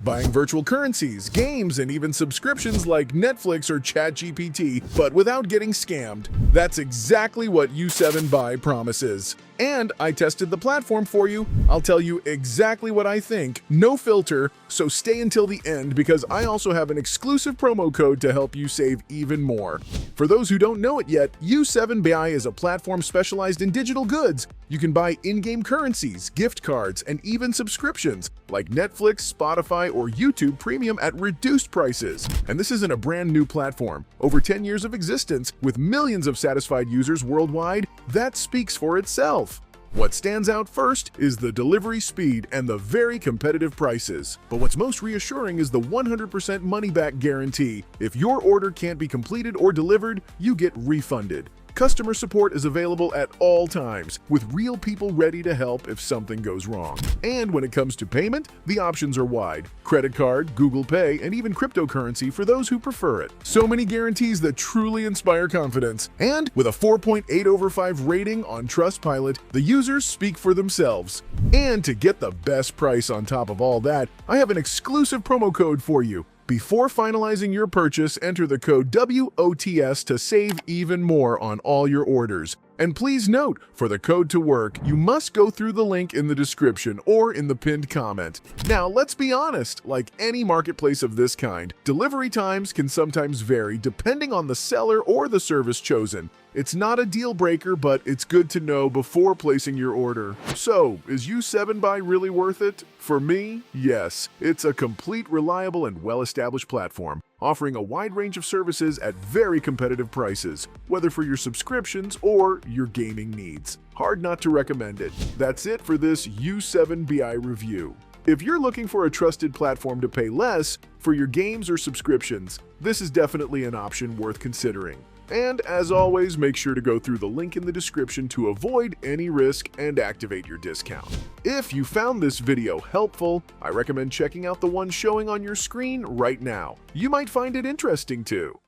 buying virtual currencies, games, and even subscriptions like Netflix or ChatGPT, but without getting scammed. That's exactly what U7BUY promises. And I tested the platform for you. I'll tell you exactly what I think, no filter, so stay until the end because I also have an exclusive promo code to help you save even more. For those who don't know it yet, U7BUY is a platform specialized in digital goods. You can buy in-game currencies, gift cards, and even subscriptions like Netflix, Spotify, or YouTube Premium at reduced prices. And this isn't a brand new platform. Over 10 years of existence, with millions of satisfied users worldwide, that speaks for itself. What stands out first is the delivery speed and the very competitive prices. But what's most reassuring is the 100% money-back guarantee. If your order can't be completed or delivered, you get refunded. Customer support is available at all times, with real people ready to help if something goes wrong. And when it comes to payment, the options are wide. Credit card, Google Pay, and even cryptocurrency for those who prefer it. So many guarantees that truly inspire confidence. And with a 4.8/5 rating on Trustpilot, the users speak for themselves. And to get the best price on top of all that, I have an exclusive promo code for you. Before finalizing your purchase, enter the code WOTS to save even more on all your orders. And please note, for the code to work, you must go through the link in the description or in the pinned comment. Now, let's be honest, like any marketplace of this kind, delivery times can sometimes vary depending on the seller or the service chosen. It's not a deal breaker, but it's good to know before placing your order. So, is U7BUY really worth it? For me, yes. It's a complete, reliable, and well-established platform, offering a wide range of services at very competitive prices, whether for your subscriptions or your gaming needs. Hard not to recommend it. That's it for this U7BUY review. If you're looking for a trusted platform to pay less for your games or subscriptions, this is definitely an option worth considering. And as always, make sure to go through the link in the description to avoid any risk and activate your discount. If you found this video helpful, I recommend checking out the one showing on your screen right now. You might find it interesting too.